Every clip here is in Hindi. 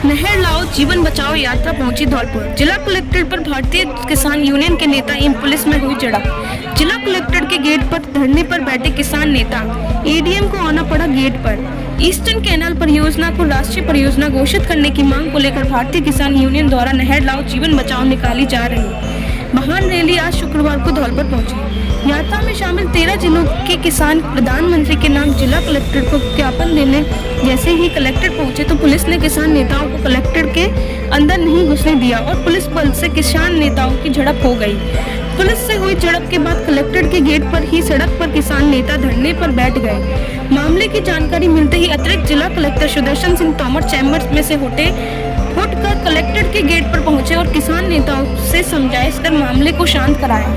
नहर लाओ जीवन बचाओ यात्रा पहुंची धौलपुर। जिला कलेक्ट्रेट पर भारतीय किसान यूनियन के नेता एवं पुलिस में हुई झड़प। जिला कलेक्ट्रेट के गेट पर धरने पर बैठे किसान नेता एडीएम को आना पड़ा गेट पर। ईस्टर्न कैनाल परियोजना को राष्ट्रीय परियोजना घोषित करने की मांग को लेकर भारतीय किसान यूनियन द्वारा नहर लाओ जीवन बचाओ निकाली जा रही वाहन रैली आज शुक्रवार को धौलपुर पहुंची। यात्रा में शामिल 13 जिलों के किसान प्रधानमंत्री के नाम जिला कलेक्ट्रेट को ज्ञापन देने जैसे ही कलेक्ट्रेट पहुंचे तो पुलिस ने किसान नेताओं को कलेक्ट्रेट के अंदर नहीं घुसने दिया और पुलिस बल से किसान नेताओं की झड़प हो गई। पुलिस से हुई झड़प के बाद कलेक्ट्रेट के गेट पर ही सड़क पर किसान नेता धरने पर बैठ गए। मामले की जानकारी मिलते ही अतिरिक्त जिला कलेक्टर सुदर्शन सिंह तोमर चैम्बर में से उठकर कलेक्ट्रेट के गेट पर पहुंचे और किसान नेताओं से समझाइश कर मामले को शांत कराया।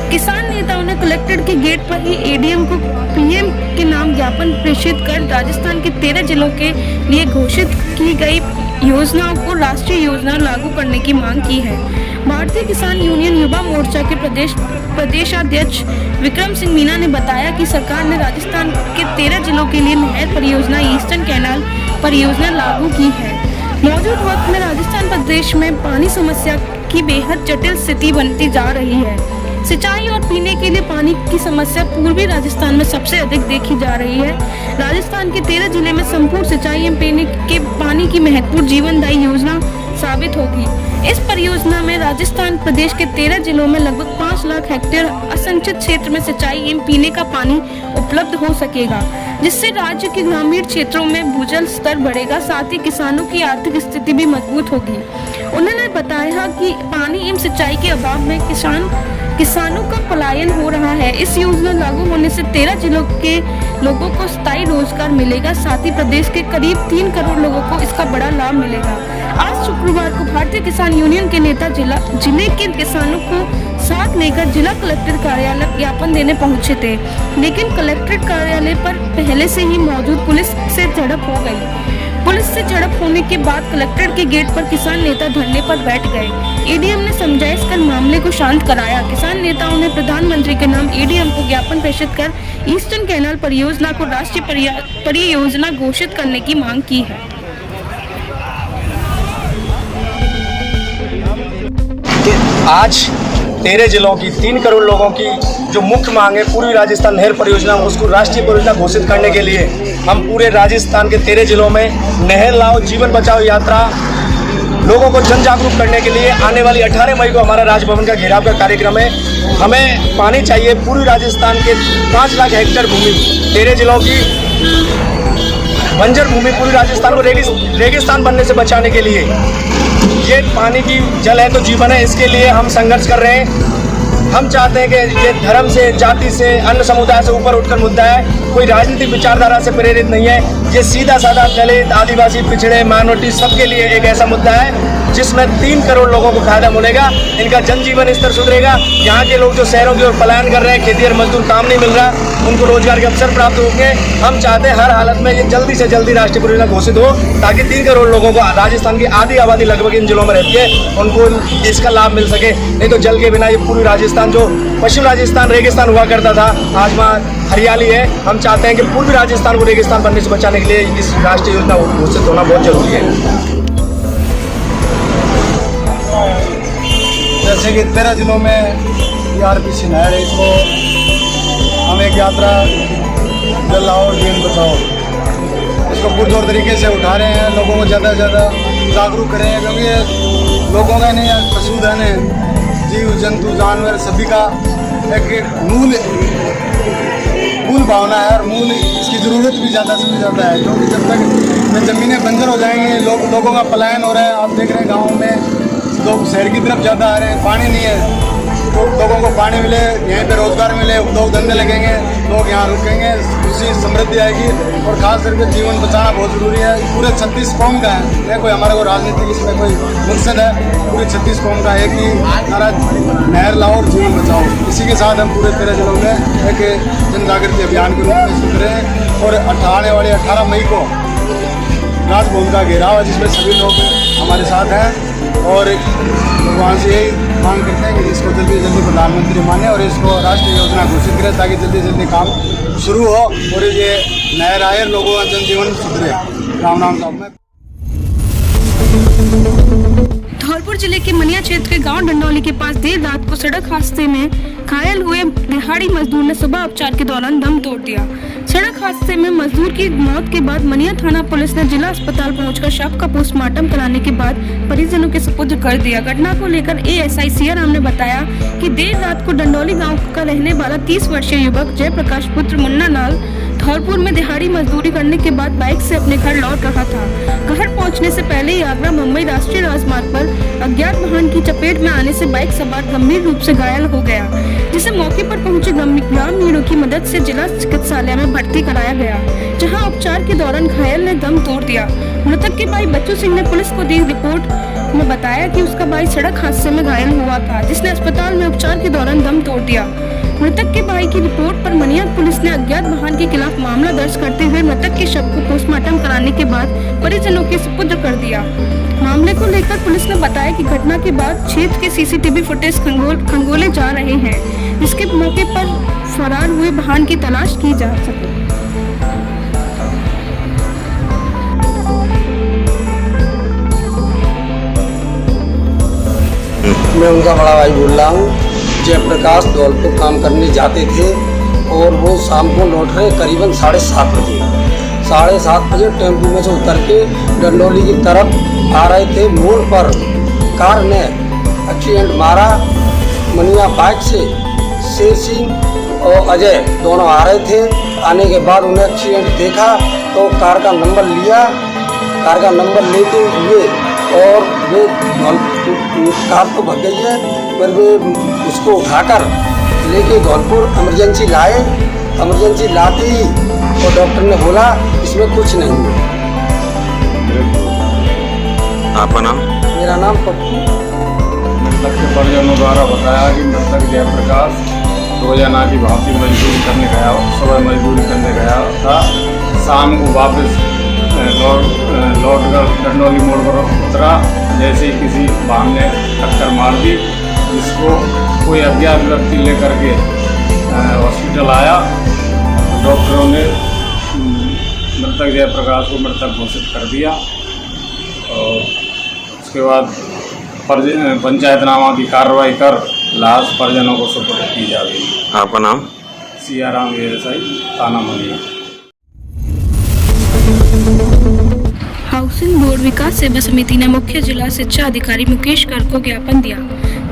किसान नेताओं ने कलेक्ट्रेट के गेट पर ही एडीएम को पीएम के नाम ज्ञापन प्रेषित कर राजस्थान के 13 जिलों के लिए घोषित की गई योजनाओं को राष्ट्रीय योजना लागू करने की मांग की है। भारतीय किसान यूनियन युवा मोर्चा के प्रदेशाध्यक्ष विक्रम सिंह मीना ने बताया कि सरकार ने राजस्थान के 13 जिलों के लिए नहर परियोजना ईस्टर्न कैनाल परियोजना लागू की है। मौजूद वक्त में राजस्थान प्रदेश में पानी समस्या की बेहद जटिल स्थिति बनती जा रही है। सिंचाई और पीने के लिए पानी की समस्या पूर्वी राजस्थान में सबसे अधिक देखी जा रही है। राजस्थान के 13 जिले में संपूर्ण सिंचाई एवं पीने के पानी की महत्वपूर्ण जीवनदायी योजना साबित होगी। इस परियोजना में राजस्थान प्रदेश के 13 जिलों में लगभग 5 लाख हेक्टेयर असंचित क्षेत्र में सिंचाई एवं पीने का पानी उपलब्ध हो सकेगा, जिससे राज्य के ग्रामीण क्षेत्रों में भूजल स्तर बढ़ेगा, साथ ही किसानों की आर्थिक स्थिति भी मजबूत होगी। उन्होंने बताया कि पानी एवं सिंचाई के अभाव में किसानों का पलायन हो रहा है। इस योजना लागू होने से 13 जिलों के लोगों को स्थायी रोजगार मिलेगा, साथ ही प्रदेश के करीब 3 करोड़ लोगों को इसका बड़ा लाभ मिलेगा। आज शुक्रवार को भारतीय किसान यूनियन के नेता जिले के किसानों को साथ लेकर जिला कलेक्टर कार्यालय ज्ञापन देने पहुंचे थे, लेकिन कलेक्ट्रेट कार्यालय पर पहले से ही मौजूद पुलिस से झड़प हो गई। पुलिस से झड़प होने के बाद कलेक्ट्रेट के गेट पर किसान नेता धरने पर बैठ गए। एडीएम ने समझाइश कर मामले को शांत कराया। किसान नेताओं ने प्रधानमंत्री के नाम एडीएम को ज्ञापन प्रेषित कर ईस्टर्न कैनाल परियोजना को राष्ट्रीय परियोजना घोषित करने की मांग की है। आज 13 जिलों की 3 करोड़ लोगों की जो मुख्य मांग है पूर्वी राजस्थान नहर परियोजना, उसको राष्ट्रीय परियोजना घोषित करने के लिए हम पूरे राजस्थान के 13 जिलों में नहर लाओ जीवन बचाओ यात्रा लोगों को जन जागरूक करने के लिए आने वाली 18 मई को हमारा राजभवन का घेराव का कार्यक्रम है। हमें पानी चाहिए पूर्वी राजस्थान के 5 लाख हेक्टेयर भूमि, 13 जिलों की बंजर भूमि पूर्वी राजस्थान को रेगिस्तान बनने से बचाने के लिए ये पानी की जल है तो जीवन है, इसके लिए हम संघर्ष कर रहे हैं। हम चाहते हैं कि ये धर्म से, जाति से, अन्य समुदाय से ऊपर उठकर मुद्दा है, कोई राजनीतिक विचारधारा से प्रेरित नहीं है। ये सीधा साधा दलित, आदिवासी, पिछड़े, माइनॉरिटी सबके लिए एक ऐसा मुद्दा है जिसमें 3 करोड़ लोगों को फायदा मिलेगा, इनका जनजीवन स्तर सुधरेगा। यहाँ के लोग जो शहरों की ओर पलायन कर रहे हैं, खेती और मजदूर काम नहीं मिल रहा, उनको रोजगार के अवसर प्राप्त होंगे। हम चाहते हैं हर हालत में ये जल्दी से जल्दी राष्ट्रीय परियोजना घोषित हो, ताकि 3 करोड़ लोगों को, राजस्थान की आधी आबादी लगभग इन जिलों में रहती है, उनको इसका लाभ मिल सके। नहीं तो जल के बिना ये पूर्वी राजस्थान, जो पश्चिम राजस्थान रेगिस्तान हुआ करता था, आज वहाँ हरियाली है। हम चाहते हैं कि पूर्वी राजस्थान को रेगिस्तान बनने से बचाने के लिए इस राष्ट्रीय योजना घोषित होना बहुत जरूरी है। जैसे कि 13 जिलों में आरपीसी नहर है, इसको हम एक यात्रा जल लाओ जीवन बचाओ, इसको पुरजोर तरीके से उठा रहे हैं, लोगों को ज़्यादा से ज़्यादा जागरूक कर रहे हैं, क्योंकि लोगों का नहीं पशुधन है, जीव जंतु जानवर सभी का एक मूल भावना है और मूल इसकी ज़रूरत भी ज़्यादा से ज़्यादा है, क्योंकि जब तक ज़मीनें बंजर हो जाएंगी, लोगों का पलायन हो रहा है। आप देख रहे हैं गाँव में लोग शहर की तरफ ज़्यादा आ रहे हैं, पानी नहीं है, तो लोगों को पानी मिले, यहीं पे रोजगार मिले, उद्योग धंधे लगेंगे, लोग यहाँ रुकेंगे, कृषि समृद्धि आएगी। और खास करके जीवन बचाना बहुत ज़रूरी है। पूरे 36 कौम का है, यह कोई हमारा कोई राजनीतिक इसमें कोई मकसद है, पूरी 36 कौम का एक ही नारा, नहर लाओ और जीवन बचाओ। इसी के साथ हम पूरे 13 जिलों में एक जन जागृति अभियान के रूप में शुरू करें और आने वाले 18 मई को राजभवन का घेराव है, जिसमें सभी लोग हमारे साथ हैं और भगवान से यही मांग करते हैं कि इसको जल्दी से जल्दी प्रधानमंत्री माने और इसको राष्ट्रीय योजना घोषित करें, ताकि जल्दी से जल्दी काम शुरू हो और ये नहर आए, लोगों का जनजीवन सुधरे। राम राम साहब में धौलपुर जिले के मनिया क्षेत्र के गांव डंडौली के पास देर रात को सड़क हादसे में घायल हुए दिहाड़ी मजदूर ने सुबह उपचार के दौरान दम तोड़ दिया। सड़क हादसे में मजदूर की मौत के बाद मनिया थाना पुलिस ने जिला अस्पताल पहुंचकर शव का पोस्टमार्टम कराने के बाद परिजनों के सुपुर्द कर दिया। घटना को लेकर एएसआई सियाराम ने बताया कि देर रात को डंडौली गाँव का रहने वाला 30 वर्षीय युवक जयप्रकाश पुत्र मुन्ना लाल धौलपुर में दिहाड़ी मजदूरी करने के बाद बाइक से अपने घर लौट रहा था। घर पहुंचने से पहले ही आगरा मुंबई राष्ट्रीय राजमार्ग पर अज्ञात वाहन की चपेट में आने से बाइक सवार गंभीर रूप से घायल हो गया, जिसे मौके पर पहुंचे ग्रामीणों की मदद से जिला चिकित्सालय में भर्ती कराया गया, जहां उपचार के दौरान घायल ने दम तोड़ दिया। मृतक के भाई बच्चू सिंह ने पुलिस को दी रिपोर्ट में बताया कि उसका भाई सड़क हादसे में घायल हुआ था, जिसने अस्पताल में उपचार के दौरान दम तोड़ दिया। मृतक के भाई की रिपोर्ट पर मनिया पुलिस ने अज्ञात वाहन के खिलाफ मामला दर्ज करते हुए मृतक के शव को पोस्टमार्टम कराने के बाद परिजनों के सुपुर्द कर दिया। मामले को लेकर पुलिस ने बताया कि घटना के बाद क्षेत्र के सीसीटीवी फुटेज खंगोले जा रहे हैं, जिसके मौके पर फरार हुए वाहन की तलाश की जा सके। मैं उनका बड़ा भाई बोल रहा हूँ। जयप्रकाश धौलपुर काम करने जाते थे और वो शाम को लौट रहे करीबन 7:30 बजे। 7:30 बजे टेम्पो में से उतर के डंडौली की तरफ आ रहे थे। मोड़ पर कार ने एक्सीडेंट मारा। मनिया बाइक से शेर सिंह और अजय दोनों आ रहे थे। आने के बाद उन्हें एक्सीडेंट देखा तो कार का नंबर लिया। कार का नंबर लेते हुए और वे कार तो भग गई है, पर वे उसको उठाकर लेके धौलपुर इमरजेंसी लाए। इमरजेंसी लाते ही और डॉक्टर ने बोला इसमें कुछ नहीं है। आपका नाम? मेरा नाम पप्पू। मृतक के परिजनों द्वारा बताया कि मृतक जयप्रकाश रोजाना की भांति मजदूरी करने गया, सुबह मजदूरी करने गया था। शाम को वापस लौट कर डंडौली मोड़ पर उतरा, जैसे ही किसी वाहन ने टक्कर मार दी, जिसको कोई अज्ञात व्यक्ति लेकर के हॉस्पिटल आया। डॉक्टरों ने मृतक जयप्रकाश को मृतक घोषित कर दिया और उसके बाद पंचायतनामा की कार्रवाई कर लाश परिजनों को सुपुर्द की जा रही है। आपका नाम? सियाराम एएसआई थाना मनिया। हाउसिंग बोर्ड विकास सेवा समिति ने मुख्य जिला शिक्षा अधिकारी मुकेश गर्ग को ज्ञापन दिया,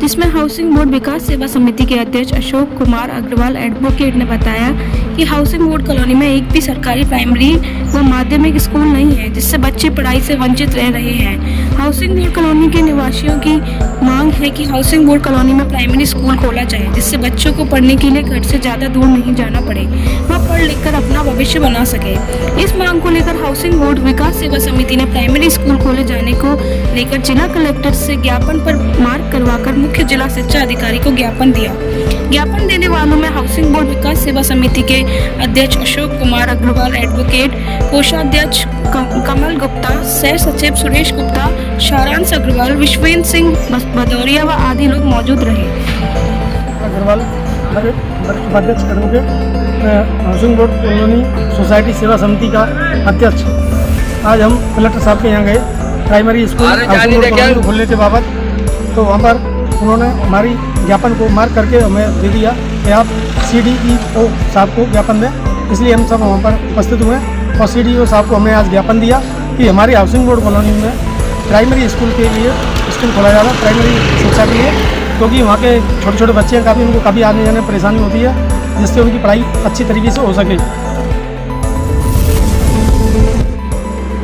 जिसमें हाउसिंग बोर्ड विकास सेवा समिति के अध्यक्ष अशोक कुमार अग्रवाल एडवोकेट ने बताया कि हाउसिंग बोर्ड कॉलोनी में एक भी सरकारी प्राइमरी व माध्यमिक स्कूल नहीं है, जिससे बच्चे पढ़ाई से वंचित रह रहे हैं। हाउसिंग बोर्ड कॉलोनी के निवासियों की मांग है कि हाउसिंग बोर्ड कॉलोनी में प्राइमरी स्कूल खोला जाए, जिससे बच्चों को पढ़ने के लिए घर से ज़्यादा दूर नहीं जाना पड़े, वह पढ़ लिख कर अपना भविष्य बना सके। इस मांग को लेकर हाउसिंग बोर्ड विकास सेवा समिति ने प्राइमरी स्कूल खोले जाने को लेकर जिला कलेक्टर से ज्ञापन पर मार्क करवाकर मुख्य जिला शिक्षा अधिकारी को ज्ञापन दिया। ज्ञापन देने वालों में हाउसिंग बोर्ड विकास सेवा समिति के अध्यक्ष अशोक कुमार अग्रवाल एडवोकेट, कोषाध्यक्ष कमल गुप्ता, सह सचिव सुरेश गुप्ता, सारांश अग्रवाल, विश्वेंद्र सिंह भदौरिया व आदि लोग मौजूद रहे। अग्रवाल अध्यक्ष advocate, housing board colony society सेवा समिति का अध्यक्ष। आज हम कलेक्टर साहब के यहाँ गए primary school housing board colony को खोलने के बाबत, तो वहाँ पर उन्होंने हमारी ज्ञापन को मार्क करके हमें दे दिया कि आप CDEO साहब को ज्ञापन दें। इसलिए हम सब वहाँ पर उपस्थित हुए और CDEO साहब को हमने आज ज्ञापन दिया कि हमारी हाउसिंग बोर्ड कॉलोनी में प्राइमरी स्कूल के लिए स्कूल खोला जा रहा है, प्राइमरी शिक्षा के लिए, क्योंकि वहाँ के छोटे छोटे बच्चे हैं, काफ़ी उनको कभी आने जाने में परेशानी होती है, जिससे उनकी पढ़ाई अच्छी तरीके से हो सके।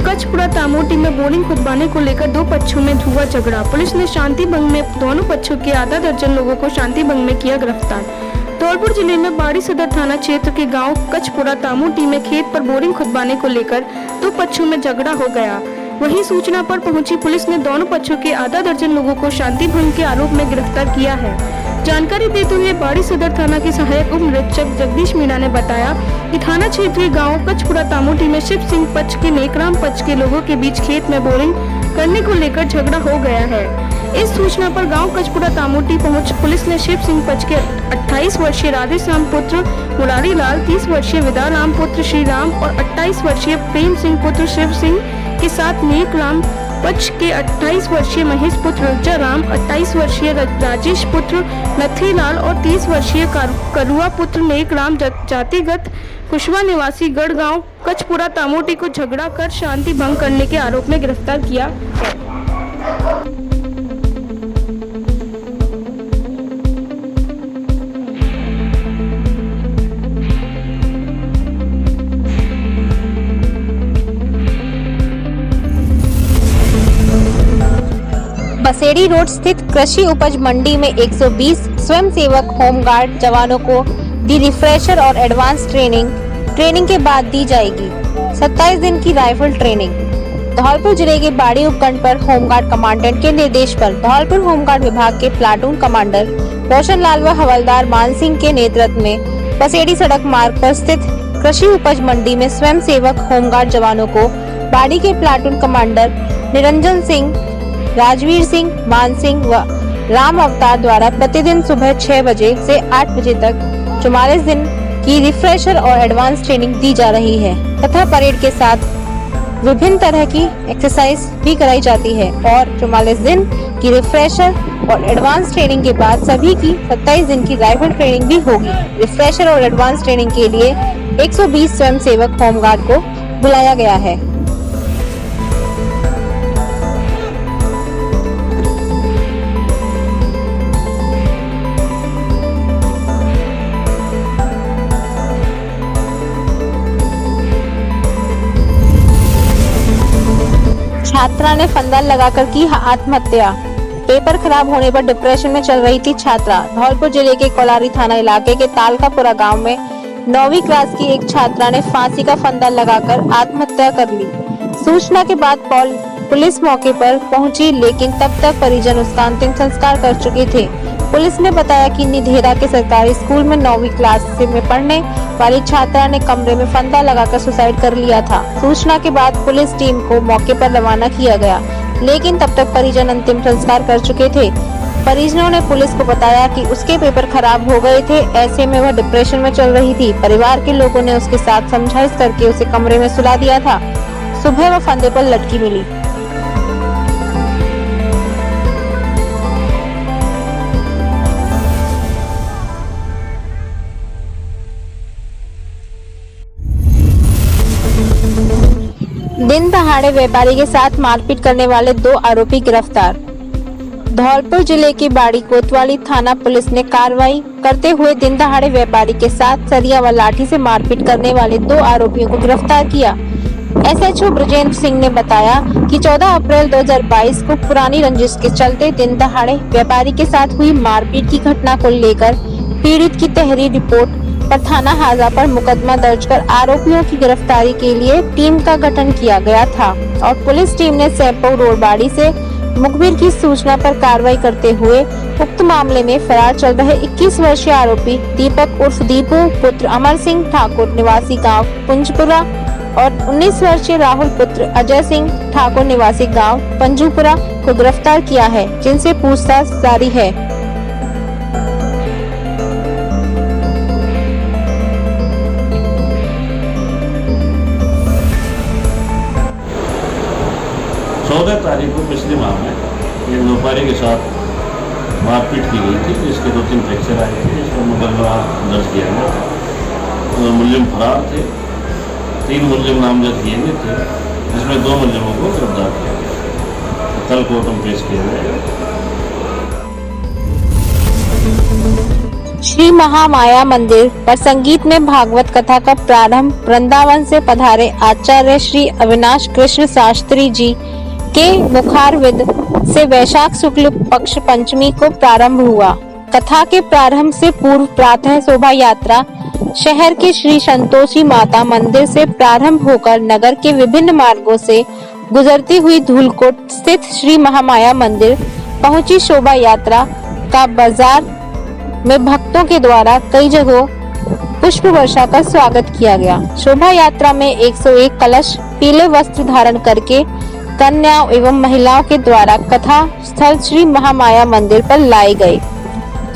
कचपुरा तामोटी में बोरिंग खुदवाने को लेकर दो पक्षों में हुआ झगड़ा। पुलिस ने शांति भंग में दोनों पक्षों के आधा दर्जन लोगों को शांति भंग में किया गिरफ्तार। धौलपुर जिले में बाड़ी सदर थाना क्षेत्र के गांव कचपुरा तामोटी में खेत पर बोरिंग खुदवाने को लेकर दो पक्षों में झगड़ा हो गया। वहीं सूचना पर पहुंची पुलिस ने दोनों पक्षों के आधा दर्जन लोगों को शांति भंग के आरोप में गिरफ्तार किया है। जानकारी देते हुए बाड़ी सदर थाना के सहायक उप निरीक्षक जगदीश मीणा ने बताया कि थाना क्षेत्र के गाँव कचपुरा तामोटी में शिव सिंह पक्ष के नेकराम पक्ष के लोगों के बीच खेत में बोरिंग करने को लेकर झगड़ा हो गया है। इस सूचना पर गांव कचपुरा तामोटी पहुंच पुलिस ने शिव सिंह पक्ष के 28 वर्षीय राधेश्याम पुत्र मुरारी लाल, 30 वर्षीय विदाराम पुत्र श्री राम और 28 वर्षीय प्रेम सिंह पुत्र शिव सिंह के साथ नेक राम पक्ष के 28 वर्षीय महेश पुत्र रजाराम, 28 वर्षीय राजेश पुत्र नथीलाल और 30 वर्षीय करुआ पुत्र नेकराम जातिगत कुशवा निवासी गढ़गांव कचपुरा तामोटी को झगड़ा कर शांति भंग करने के आरोप में गिरफ्तार किया है। बसेड़ी रोड स्थित कृषि उपज मंडी में 120 स्वयंसेवक होमगार्ड जवानों को दी रिफ्रेशर और एडवांस ट्रेनिंग के बाद दी जाएगी 27 दिन की राइफल ट्रेनिंग। धौलपुर जिले के बाड़ी उपखंड पर होमगार्ड कमांडेंट के निर्देश पर धौलपुर होमगार्ड विभाग के प्लाटून कमांडर रोशन लाल व हवलदार मान सिंह के नेतृत्व में बसेड़ी सड़क मार्ग पर स्थित कृषि उपज मंडी में स्वयंसेवक होमगार्ड जवानों को बाड़ी के प्लाटून कमांडर निरंजन सिंह, राजवीर सिंह, मान सिंह व राम अवतार द्वारा प्रतिदिन सुबह 6 बजे से 8 बजे तक 44 दिन की रिफ्रेशर और एडवांस ट्रेनिंग दी जा रही है तथा परेड के साथ विभिन्न तरह की एक्सरसाइज भी कराई जाती है और 44 दिन की रिफ्रेशर और एडवांस ट्रेनिंग के बाद सभी की 27 दिन की राइफल ट्रेनिंग भी होगी। रिफ्रेशर और एडवांस ट्रेनिंग के लिए 120 स्वयंसेवक होमगार्ड को बुलाया गया है। छात्रा ने फंदा लगाकर की आत्महत्या। पेपर खराब होने पर डिप्रेशन में चल रही थी छात्रा। धौलपुर जिले के कोलारी थाना इलाके के तालकापुरा गांव में 9वीं क्लास की एक छात्रा ने फांसी का फंदा लगाकर आत्महत्या कर ली। सूचना के बाद पुलिस मौके पर पहुंची, लेकिन तब तक परिजन उसका अंतिम संस्कार कर चुके थे। पुलिस ने बताया कि निधेरा के सरकारी स्कूल में 9वीं क्लास में पढ़ने वाली छात्रा ने कमरे में फंदा लगाकर सुसाइड कर लिया था। सूचना के बाद पुलिस टीम को मौके पर रवाना किया गया, लेकिन तब तक परिजन अंतिम संस्कार कर चुके थे। परिजनों ने पुलिस को बताया कि उसके पेपर खराब हो गए थे, ऐसे में वह डिप्रेशन में चल रही थी। परिवार के लोगों ने उसके साथ समझाइश करके उसे कमरे में सुला दिया था। सुबह वह फंदे पर लटकी मिली। दिन दहाड़े व्यापारी के साथ मारपीट करने वाले 2 आरोपी गिरफ्तार। धौलपुर जिले की बाड़ी कोतवाली थाना पुलिस ने कार्रवाई करते हुए दिन दहाड़े व्यापारी के साथ सरिया व लाठी से मारपीट करने वाले 2 आरोपियों को गिरफ्तार किया। एसएचओ ब्रजेंद्र सिंह ने बताया कि 14 अप्रैल 2022 को पुरानी रंजिश के चलते दिन दहाड़े व्यापारी के साथ हुई मारपीट की घटना को लेकर पीड़ित की तहरीर रिपोर्ट पर थाना हाजा पर मुकदमा दर्ज कर आरोपियों की गिरफ्तारी के लिए टीम का गठन किया गया था और पुलिस टीम ने सैंपौ रोड बाड़ी से मुखबिर की सूचना पर कार्रवाई करते हुए उक्त मामले में फरार चल रहे 21 वर्षीय आरोपी दीपक उर्फ दीपू पुत्र अमर सिंह ठाकुर निवासी गांव पुंजपुरा और 19 वर्षीय राहुल पुत्र अजय सिंह ठाकुर निवासी गांव पंजूपुरा को गिरफ्तार किया है, जिनसे पूछताछ जारी है। तारीख को पिछले माह में एक व्यापारी के साथ मारपीट की गई थी, जिसके 2-3 फ्रैक्चर आए थे। इस पर मुकदमा दर्ज किया गया था। मुलजिम फरार थे। 3 मुलजिम नामजद किए गए थे, जिसमें 2 मुलजिमों को गिरफ्तार किया गया। कल कोर्ट में पेश किया गया। श्री महामाया मंदिर पर संगीत में भागवत कथा का प्रारंभ वृंदावन से पधारे आचार्य श्री अविनाश कृष्ण शास्त्री जी के मुखारविद से वैशाख शुक्ल पक्ष पंचमी को प्रारंभ हुआ। कथा के प्रारंभ से पूर्व प्रातः शोभा यात्रा शहर के श्री संतोषी माता मंदिर से प्रारंभ होकर नगर के विभिन्न मार्गों से गुजरती हुई धूलकोट स्थित श्री महामाया मंदिर पहुंची। शोभा यात्रा का बाजार में भक्तों के द्वारा कई जगहों पुष्प वर्षा का स्वागत किया गया। शोभा यात्रा में 101 कलश पीले वस्त्र धारण करके कन्याओं एवं महिलाओं के द्वारा कथा स्थल श्री महामाया मंदिर पर लाए गए।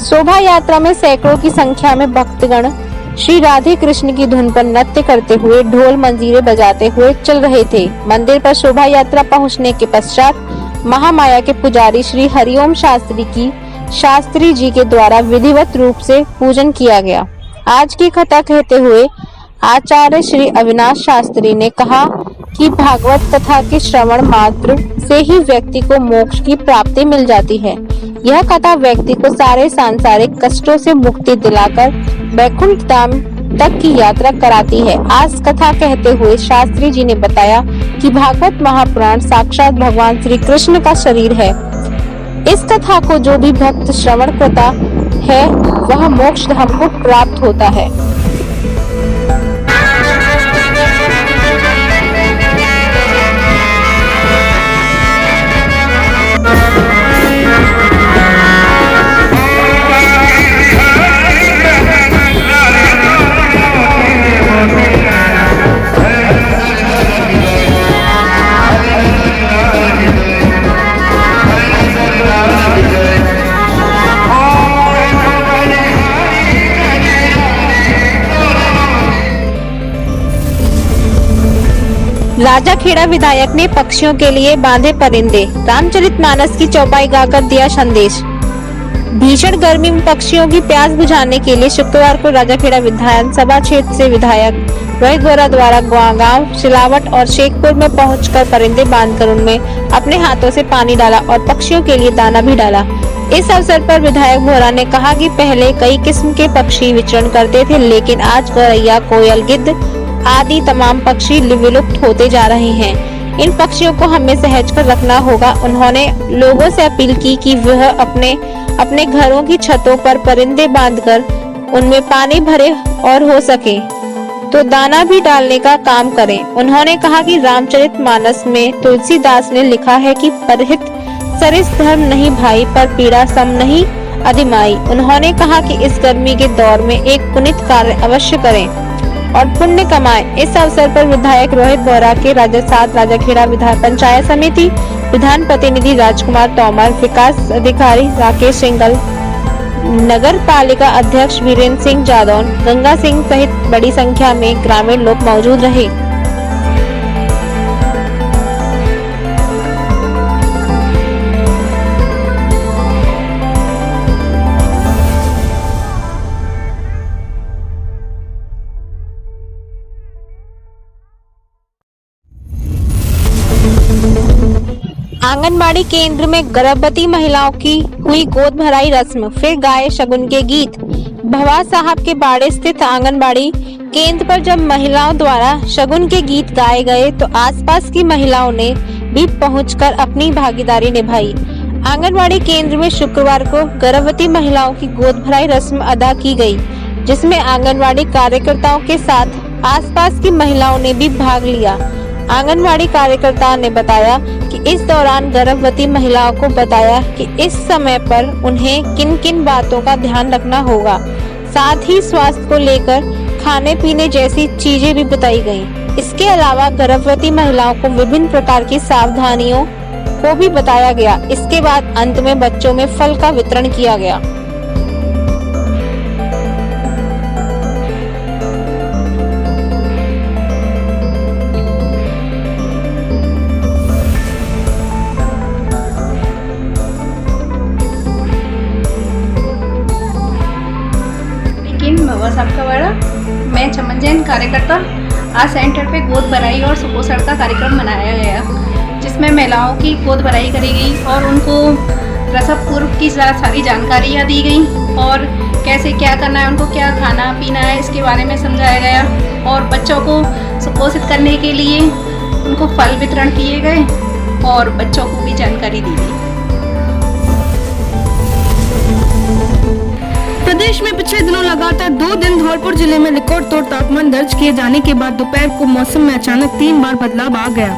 शोभा यात्रा में सैकड़ों की संख्या में भक्तगण श्री राधे कृष्ण की धुन पर नृत्य करते हुए ढोल मंजीरे बजाते हुए चल रहे थे। मंदिर पर शोभा यात्रा पहुंचने के पश्चात महामाया के पुजारी श्री हरिओम शास्त्री जी के द्वारा विधिवत रूप से पूजन किया गया। आज की कथा कहते हुए आचार्य श्री अविनाश शास्त्री ने कहा कि भागवत कथा के श्रवण मात्र से ही व्यक्ति को मोक्ष की प्राप्ति मिल जाती है। यह कथा व्यक्ति को सारे सांसारिक कष्टों से मुक्ति दिलाकर वैकुंठ धाम तक की यात्रा कराती है। आज कथा कहते हुए शास्त्री जी ने बताया कि भागवत महापुराण साक्षात भगवान श्री कृष्ण का शरीर है। इस कथा को जो भी भक्त श्रवण करता है वह मोक्ष धाम को प्राप्त होता है। राजाखेड़ा विधायक ने पक्षियों के लिए बांधे परिंदे, रामचरितमानस की चौपाई गाकर दिया संदेश। भीषण गर्मी में पक्षियों की प्यास बुझाने के लिए शुक्रवार को राजाखेड़ा विधानसभा क्षेत्र से विधायक रोहित बोरा द्वारा गांव सिलावट और शेखपुर में पहुंचकर परिंदे बांधकर उनमें अपने हाथों से पानी डाला और पक्षियों के लिए दाना भी डाला। इस अवसर पर विधायक बोरा ने कहा कि पहले कई किस्म के पक्षी विचरण करते थे, लेकिन आज गौरैया, कोयल, गिद्ध आदि तमाम पक्षी विलुप्त होते जा रहे हैं। इन पक्षियों को हमें सहज कर रखना होगा। उन्होंने लोगों से अपील की कि वह अपने घरों की छतों पर परिंदे बांधकर उनमें पानी भरे और हो सके तो दाना भी डालने का काम करें। उन्होंने कहा कि रामचरितमानस में तुलसीदास ने लिखा है कि परहित सरिस धर्म नहीं भाई, पर पीड़ा सम नहीं अधिमाई। उन्होंने कहा कि इस गर्मी के दौर में एक पुनीत कार्य अवश्य करें और पुण्य कमाएं। इस अवसर पर विधायक रोहित बोरा के राजाखेड़ा विधान पंचायत समिति विधान प्रतिनिधि राजकुमार तोमर, विकास अधिकारी राकेश सिंगल, नगर पालिका अध्यक्ष वीरेंद्र सिंह जादौन, गंगा सिंह सहित बड़ी संख्या में ग्रामीण लोग मौजूद रहे। आंगनबाड़ी केंद्र में गर्भवती महिलाओं की हुई गोद भराई रस्म, फिर गाए शगुन के गीत। भवा साहब के बाड़े स्थित आंगनबाड़ी केंद्र पर जब महिलाओं द्वारा शगुन के गीत गाए गए तो आसपास की महिलाओं ने भी पहुंचकर अपनी भागीदारी निभाई। आंगनबाड़ी केंद्र में शुक्रवार को गर्भवती महिलाओं की गोद भराई रस्म अदा की गई, जिसमें आंगनबाड़ी कार्यकर्ताओं के साथ आसपास की महिलाओं ने भी भाग लिया। आंगनबाड़ी कार्यकर्ताओं ने बताया कि इस दौरान गर्भवती महिलाओं को बताया कि इस समय पर उन्हें किन किन बातों का ध्यान रखना होगा। साथ ही स्वास्थ्य को लेकर खाने पीने जैसी चीजें भी बताई गईं। इसके अलावा गर्भवती महिलाओं को विभिन्न प्रकार की सावधानियों को भी बताया गया। इसके बाद अंत में बच्चों में फल का वितरण किया गया। सबका बड़ा मैं चमन जैन कार्यकर्ता। आज सेंटर पे गोद भराई और सुपोषण का कार्यक्रम मनाया गया, जिसमें महिलाओं की गोद भराई करी गई और उनको प्रसव पूर्व की सारी जानकारियाँ दी गई और कैसे क्या करना है, उनको क्या खाना पीना है, इसके बारे में समझाया गया। और बच्चों को सुपोषित करने के लिए उनको फल वितरण किए गए और बच्चों को भी जानकारी दी गई। प्रदेश में पिछले दिनों लगातार 2 दिन धौलपुर जिले में रिकॉर्ड तोड़ तापमान दर्ज किए जाने के बाद दोपहर को मौसम में अचानक 3 बार बदलाव आ गया।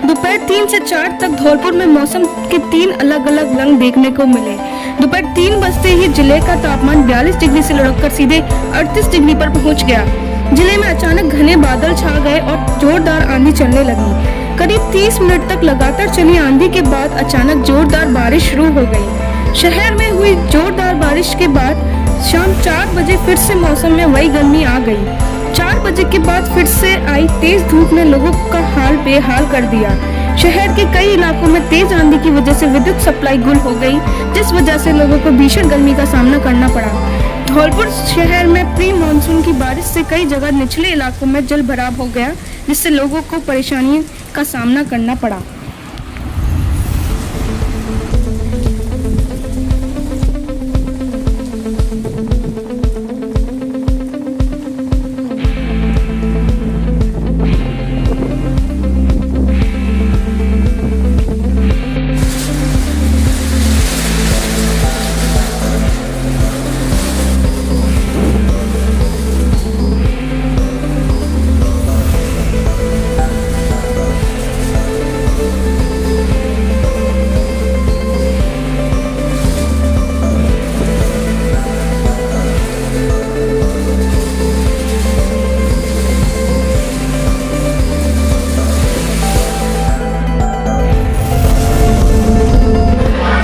दोपहर 3 से 4 तक धौलपुर में मौसम के 3 अलग अलग रंग देखने को मिले। दोपहर 3 बजते ही जिले का तापमान 42 डिग्री से लुढ़ककर सीधे 38 डिग्री पर पहुंच गया। जिले में अचानक घने बादल छा गए और जोरदार आंधी चलने लगी। करीब 30 मिनट तक लगातार चली आंधी के बाद अचानक जोरदार बारिश शुरू हो गई। शहर में हुई जोरदार बारिश के बाद शाम 4 बजे फिर से मौसम में वही गर्मी आ गई। 4 बजे के बाद फिर से आई तेज धूप ने लोगों का हाल बेहाल कर दिया। शहर के कई इलाकों में तेज आंधी की वजह से विद्युत सप्लाई गुल हो गई, जिस वजह से लोगों को भीषण गर्मी का सामना करना पड़ा। धौलपुर शहर में प्री मानसून की बारिश से कई जगह निचले इलाकों में जल भराव हो गया, जिससे लोगों को परेशानी का सामना करना पड़ा।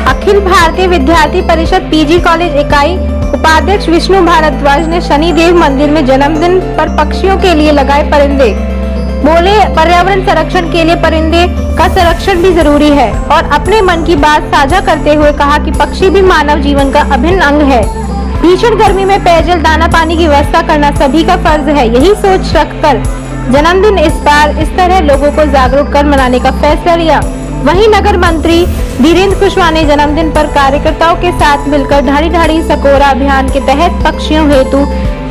अखिल भारतीय विद्यार्थी परिषद पीजी कॉलेज इकाई उपाध्यक्ष विष्णु भारद्वाज ने शनिदेव मंदिर में जन्मदिन पर पक्षियों के लिए लगाए परिंदे। बोले, पर्यावरण संरक्षण के लिए परिंदे का संरक्षण भी जरूरी है और अपने मन की बात साझा करते हुए कहा कि पक्षी भी मानव जीवन का अभिन्न अंग है। भीषण गर्मी में पेयजल दाना पानी की व्यवस्था करना सभी का फर्ज है। यही सोच रखकर जन्मदिन इस बार इस तरह लोगों को जागरूक कर मनाने का फैसला लिया। वहीं नगर मंत्री धीरेन्द्र कुशवाहा ने जन्मदिन पर कार्यकर्ताओं के साथ मिलकर ढाड़ी ढाड़ी सकोरा अभियान के तहत पक्षियों हेतु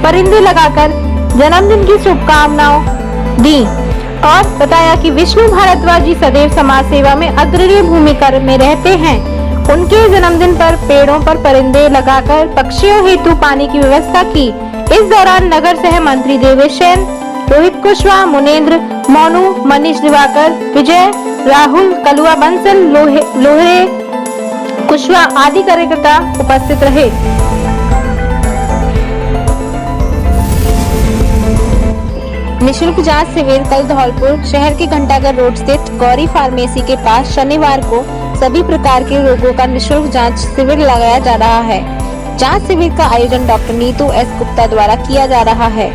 परिंदे लगाकर जन्मदिन की शुभकामनाएं दी और बताया कि विष्णु भारद्वाज जी सदैव समाज सेवा में अग्रणी भूमिका में रहते हैं। उनके जन्मदिन पर पेड़ों पर परिंदे लगाकर पक्षियों हेतु पानी की व्यवस्था की। इस दौरान नगर सह मंत्री देवेश सेन, रोहित कुशवाहा, मुनेन्द्र, मोनू, मनीष दिवाकर, विजय, राहुल, कलुआ बंसल, लोहे कुशवाहा आदि कार्यकर्ता उपस्थित रहे। निशुल्क जांच शिविर कल धौलपुर शहर के घंटाघर रोड स्थित गौरी फार्मेसी के पास शनिवार को सभी प्रकार के रोगों का निशुल्क जांच शिविर लगाया जा रहा है। जांच शिविर का आयोजन डॉक्टर नीतू एस गुप्ता द्वारा किया जा रहा है।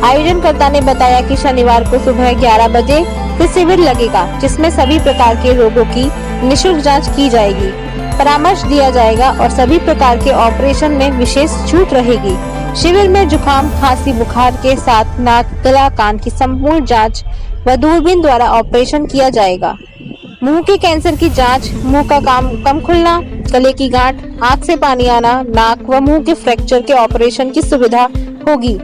आयोजनकर्ता ने बताया कि शनिवार को सुबह 11 बजे से शिविर लगेगा, जिसमें सभी प्रकार के रोगों की निशुल्क जांच की जाएगी, परामर्श दिया जाएगा और सभी प्रकार के ऑपरेशन में विशेष छूट रहेगी। शिविर में जुकाम, खांसी, बुखार के साथ नाक, गला, कान की संपूर्ण जांच व दूरबीन द्वारा ऑपरेशन किया जाएगा। मुंह के कैंसर की जांच, मुंह का कम खुलना, गले की गांठ, आंख से पानी आना, नाक व मुंह के फ्रैक्चर के ऑपरेशन की सुविधा होगी।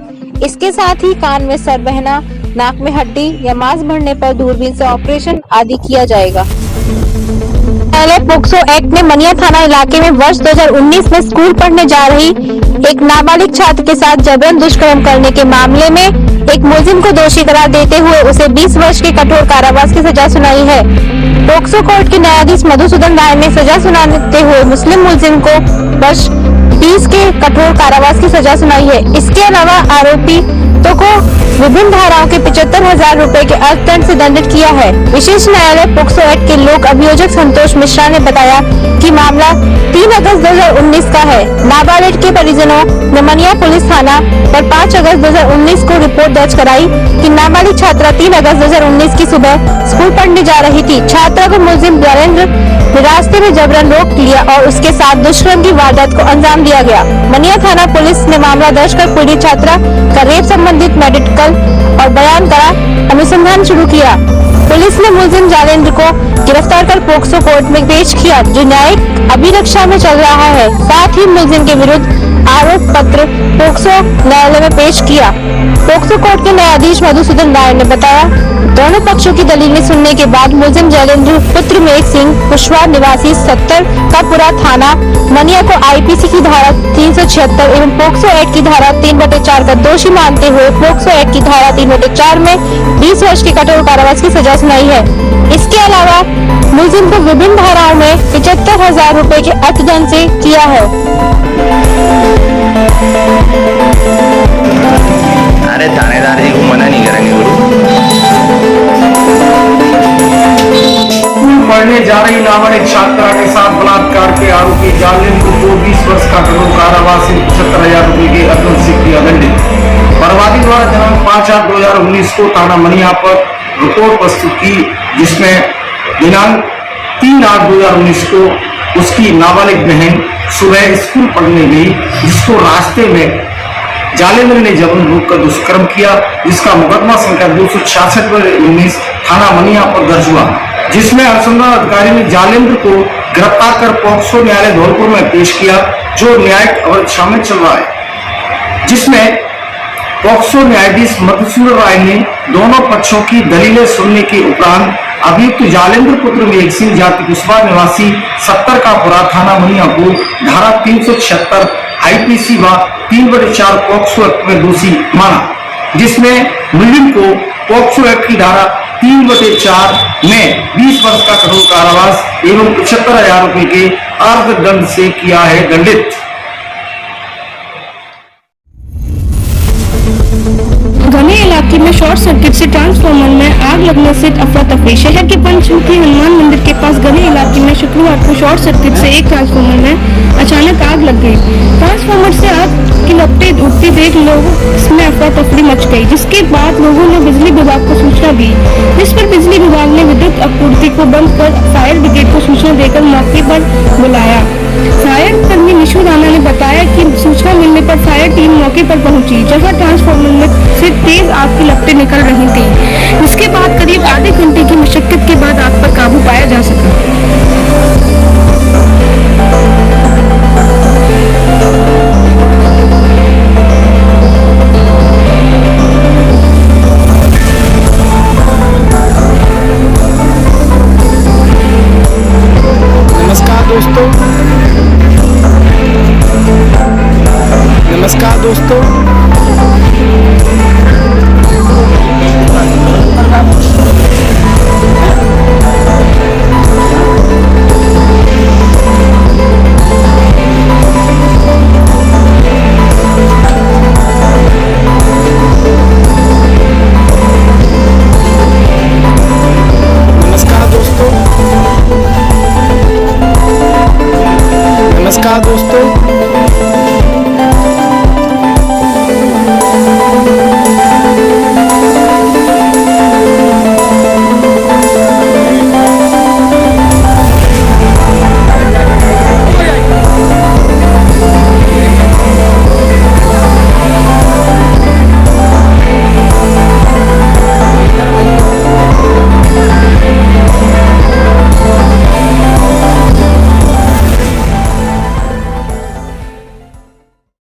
इसके साथ ही कान में सर बहना, नाक में हड्डी या मांस बढ़ने पर दूरबीन से ऑपरेशन आदि किया जाएगा। पहले पोक्सो एक्ट ने मनिया थाना इलाके में वर्ष 2019 में स्कूल पढ़ने जा रही एक नाबालिग छात्र के साथ जबरन दुष्कर्म करने के मामले में एक मुलजिम को दोषी करार देते हुए उसे 20 वर्ष के कठोर कारावास की सजा सुनाई है। पोक्सो कोर्ट के न्यायाधीश मधुसूदन राय ने सजा सुनाते हुए मुस्लिम मुलजिम को वर्ष 20 के कठोर कारावास की सजा सुनाई है। इसके अलावा आरोपी को विभिन्न धाराओं के 75,000 रुपए के अर्थदंड से दंडित किया है। विशेष न्यायालय पोक्सो एक्ट के लोक अभियोजक संतोष मिश्रा ने बताया कि मामला 3 अगस्त 2019 का है। नाबालिग के परिजनों ने मनिया पुलिस थाना पर 5 अगस्त 2019 को रिपोर्ट दर्ज कराई कि नाबालिग छात्रा 3 अगस्त 2019 की सुबह स्कूल पढ़ने जा रही थी। छात्रा को मुलजिम नरेंद्र ने रास्ते में जबरन रोक लिया और उसके साथ दुष्कर्म की वारदात को अंजाम दिया गया। मनिया थाना पुलिस ने मामला दर्ज कर पीड़ित छात्रा का रेप संबंधित मेडिकल और बयान करा अनुसंधान शुरू किया। पुलिस ने मुलजिम जालेंद्र को गिरफ्तार कर पोक्सो कोर्ट में पेश किया, जो न्यायिक अभिरक्षा में चल रहा है। साथ ही मुलजिम के विरुद्ध आरोप पत्र पोक्सो न्यायालय में पेश किया। पोक्सो कोर्ट के न्यायाधीश मधुसूदन राय ने बताया, दोनों पक्षों की दलीलें सुनने के बाद मुलजिम जैलेंद्र पुत्र मेघ सिंह कुशवाहा निवासी 70 का पुरा थाना मनिया को आईपीसी की धारा 376 एवं पोक्सो एक्ट की धारा 3/4 का दोषी मानते हुए पोक्सो एक्ट की धारा 3/4 में 20 वर्ष के कठोर कारावास की सजा सुनाई है। इसके अलावा मुलजिम को विभिन्न धाराओं में 75,000 रुपए के अर्थदंड से किया है। अरे थानेदार जी को मना नहीं करेंगे पढ़ने जा रही नाबालिग छात्रा के साथ बलात्कार के आरोपी जालिम रुपए के अर्थदंड से किया दंडित। बर्बादी द्वारा दिनांक 5/8/2019 को थाना मनिया पर रिपोर्ट प्रस्तुत की, जिसमें दिनांक 3/8/2019 को उसकी नाबालिग बहन सुबह स्कूल पढ़ने गई, जिसको रास्ते में जालेंद्र ने जबरन रोककर दुष्कर्म किया, जिसका मुकदमा संख्या 266/19 थाना मनिया पर दर्ज हुआ, जिसमें अनुसंधान अधिकारी ने जालेंद्र को गिरफ्तार कर पॉक्सो न्यायालय धौलपुर में पेश किया, जो न्यायिक अवधि में चल रहा है। जिसमें पॉक्सो न्यायाधीश मधुसूदन राय ने दोनों पक्षों की दलीलें सुनने के उपरांत अभियुक्त जालेंद्र पुत्र मेघ सिंह जाति कुशवाहा निवासी 70 का पुरा थाना मनिया को धारा 376 IPC व 3/4 पॉक्सो एक्ट में दोषी माना, जिसमें मुलजिम को पॉक्सो एक्ट की धारा 3/4 में 20 वर्ष का कठोर कारावास एवं 75,000 रुपए के अर्थदंड से किया है दंडित। घने इलाके में शॉर्ट सर्किट से ट्रांसफार्मर में आग लगने से अफरा तफरी। शहर के पंचमुखी हनुमान मंदिर के पास घने इलाके में शुक्रवार को शॉर्ट सर्किट से एक ट्रांसफार्मर में अचानक आग लग गई। ट्रांसफार्मर से आग की लपटें उठती देख लोगों में अफरा तफरी मच गई, जिसके बाद लोगों ने बिजली विभाग को सूचना दी, जिस पर बिजली विभाग ने विद्युत आपूर्ति को बंद कर फायर ब्रिगेड को सूचना देकर मौके पर बुलाया। फायर कर्मी निशु राणा ने बताया कि सूचना मिलने पर फायर टीम मौके पर पहुंची, जहां ट्रांसफार्मर में से तेज आग की लपटें निकल रही थी। इसके बाद करीब आधे घंटे की मशक्कत के बाद आग पर काबू पाया जा सका। नमस्कार दोस्तों, नमस्कार दोस्तों,